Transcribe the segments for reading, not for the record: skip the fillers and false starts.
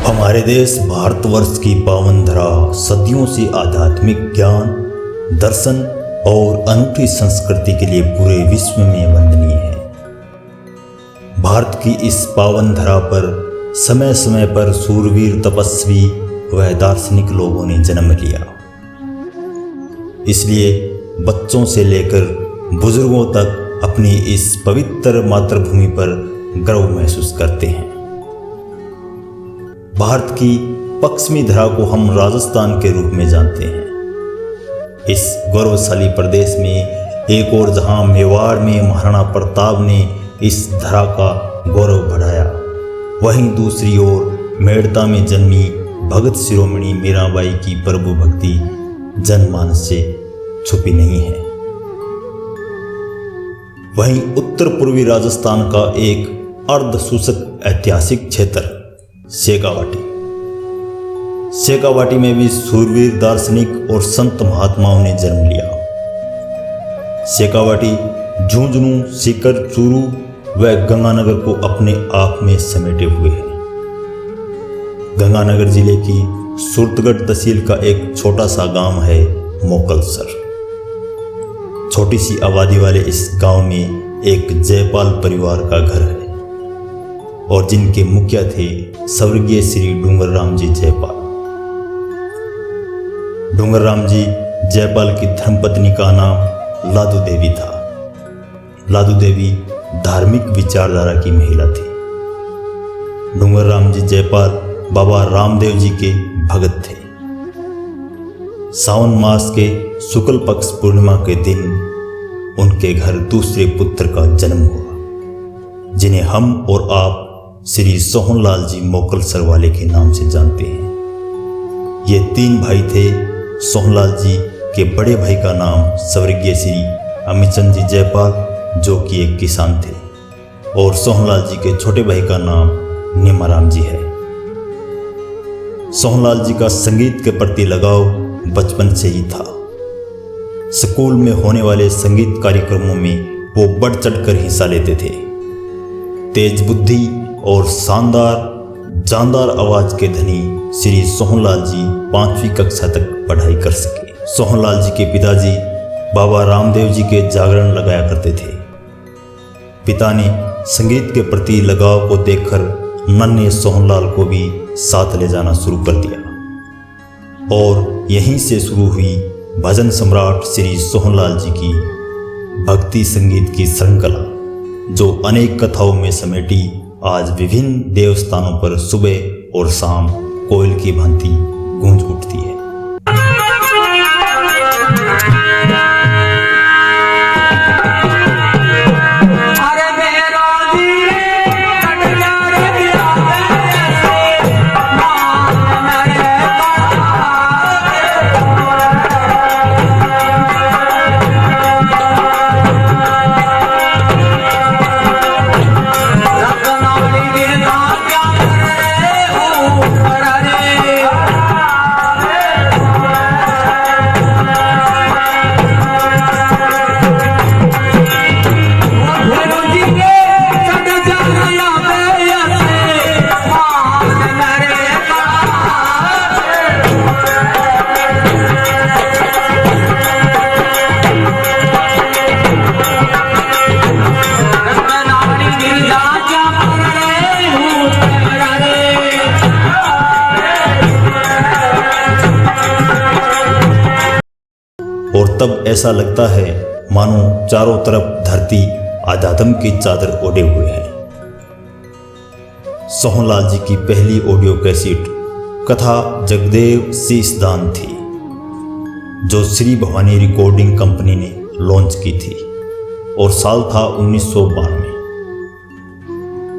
हमारे देश भारतवर्ष की पावन धरा सदियों से आध्यात्मिक ज्ञान, दर्शन और अनूठी संस्कृति के लिए पूरे विश्व में वंदनीय है। भारत की इस पावन धरा पर समय समय पर सूरवीर, तपस्वी व दार्शनिक लोगों ने जन्म लिया। इसलिए बच्चों से लेकर बुजुर्गों तक अपनी इस पवित्र मातृभूमि पर गर्व महसूस करते हैं। भारत की पश्चिमी धरा को हम राजस्थान के रूप में जानते हैं। इस गौरवशाली प्रदेश में एक और जहां मेवाड़ में महाराणा प्रताप ने इस धरा का गौरव बढ़ाया, वहीं दूसरी ओर मेड़ता में जन्मी भगत शिरोमणि मीराबाई की प्रभु भक्ति जनमानस से छुपी नहीं है। वहीं उत्तर पूर्वी राजस्थान का एक अर्धशुष्क ऐतिहासिक क्षेत्र शेखावाटी में भी सूरवीर, दार्शनिक और संत महात्माओं ने जन्म लिया। शेखावाटी झुंझुनू, सीकर, चूरू व गंगानगर को अपने आप में समेटे हुए है। गंगानगर जिले की सूरतगढ़ तहसील का एक छोटा सा गांव है मोकलसर। छोटी सी आबादी वाले इस गांव में एक जयपाल परिवार का घर है और जिनके मुखिया थे स्वर्गीय श्री डूंगरराम जी जयपाल। डूंगरराम जी जयपाल की धर्मपत्नी का नाम लादू देवी था। लादू देवी धार्मिक विचारधारा की महिला थी। डूंगरराम जी जयपाल बाबा रामदेव जी के भगत थे। सावन मास के शुक्ल पक्ष पूर्णिमा के दिन उनके घर दूसरे पुत्र का जन्म हुआ, जिन्हें हम और आप श्री सोहनलाल जी मोकलसर वाले के नाम से जानते हैं। ये 3 भाई थे। सोहनलाल जी के बड़े भाई का नाम स्वर्गीय श्री अमीचंद जी जयपाल, जो कि एक किसान थे, और सोहनलाल जी के छोटे भाई का नाम निमाराम जी है। सोहनलाल जी का संगीत के प्रति लगाव बचपन से ही था। स्कूल में होने वाले संगीत कार्यक्रमों में वो बढ़ चढ़कर हिस्सा लेते थे। तेज बुद्धि और जानदार आवाज के धनी श्री सोहनलाल जी 5वीं कक्षा तक पढ़ाई कर सके। सोहनलाल जी के पिताजी बाबा रामदेव जी के जागरण लगाया करते थे। पिता ने संगीत के प्रति लगाव को देखकर नन्हे सोहनलाल को भी साथ ले जाना शुरू कर दिया और यहीं से शुरू हुई भजन सम्राट श्री सोहनलाल जी की भक्ति संगीत की श्रृंखला, जो अनेक कथाओं में समेटी आज विभिन्न देवस्थानों पर सुबह और शाम कोयल की भांति गूंज उठती है। और तब ऐसा लगता है मानो चारों तरफ धरती आध्यात्म की चादर ओढ़े हुए है। सोहनलाल जी की पहली ऑडियो कैसेट कथा जगदेव शीशदान थी, जो श्री भवानी रिकॉर्डिंग कंपनी ने लॉन्च की थी और साल था 1992।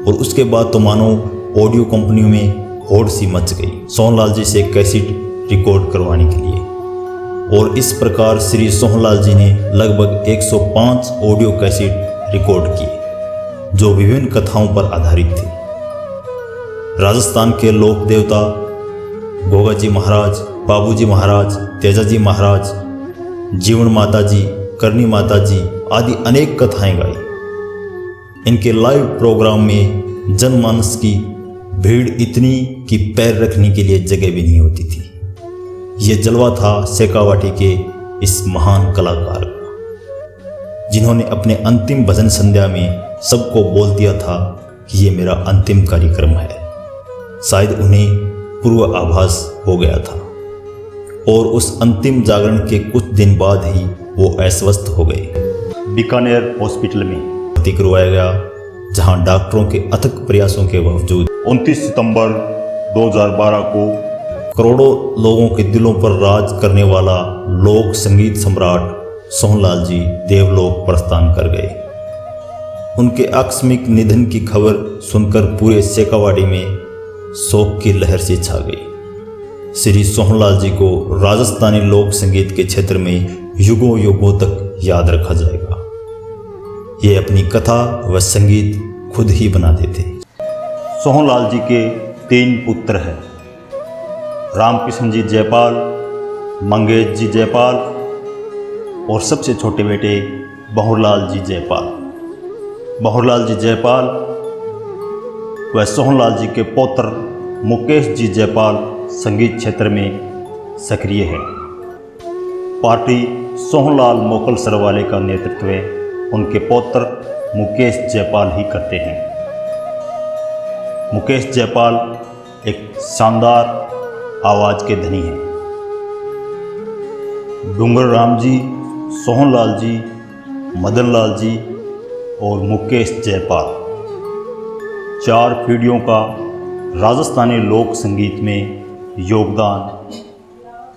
और उसके बाद तो मानो ऑडियो कंपनियों में होड़ सी मच गई सोहनलाल जी से कैसेट रिकॉर्ड करवाने के लिए। और इस प्रकार श्री सोहनलाल जी ने लगभग 105 ऑडियो कैसेट रिकॉर्ड किए, जो विभिन्न कथाओं पर आधारित थे। राजस्थान के लोक देवता गोगा जी महाराज, बाबू जी महाराज, तेजा जी महाराज, जीवन माता जी, करनी माता जी आदि अनेक कथाएं गाई। इनके लाइव प्रोग्राम में जनमानस की भीड़ इतनी कि पैर रखने के लिए जगह भी नहीं होती थी। ये जलवा था शेखावाटी के इस महान कलाकार का, जिन्होंने अपने अंतिम भजन संध्या में सबको बोल दिया था कि ये मेरा अंतिम कार्यक्रम है। शायद उन्हें पूर्व आभास हो गया था और उस अंतिम जागरण के कुछ दिन बाद ही वो अस्वस्थ हो गए। बीकानेर हॉस्पिटल में भर्ती करवाया गया, जहां डॉक्टरों के अथक प्रयासों के बावजूद 29 सितंबर 2012 को करोड़ों लोगों के दिलों पर राज करने वाला लोक संगीत सम्राट सोहनलाल जी देवलोक प्रस्थान कर गए। उनके आकस्मिक निधन की खबर सुनकर पूरे शेखावाटी में शोक की लहर सी छा गई। श्री सोहनलाल जी को राजस्थानी लोक संगीत के क्षेत्र में युगों युगों तक याद रखा जाएगा। ये अपनी कथा व संगीत खुद ही बनाते थे। सोहनलाल जी के 3 पुत्र हैं, रामकृष्ण जी जयपाल, मंगेश जी जयपाल और सबसे छोटे बेटे बहुरलाल जी जयपाल। बहुरलाल जी जयपाल व सोहनलाल जी के पौत्र मुकेश जी जयपाल संगीत क्षेत्र में सक्रिय हैं। पार्टी सोहनलाल मोकल सरवाले का नेतृत्व उनके पौत्र मुकेश जयपाल ही करते हैं। मुकेश जयपाल एक शानदार आवाज़ के धनी हैं। डूंगर राम जी, सोहनलाल जी, मदनलाल जी और मुकेश जयपाल 4 पीढ़ियों का राजस्थानी लोक संगीत में योगदान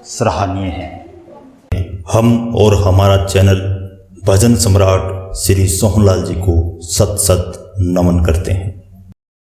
सराहनीय है। हम और हमारा चैनल भजन सम्राट श्री सोहनलाल जी को सत सत नमन करते हैं।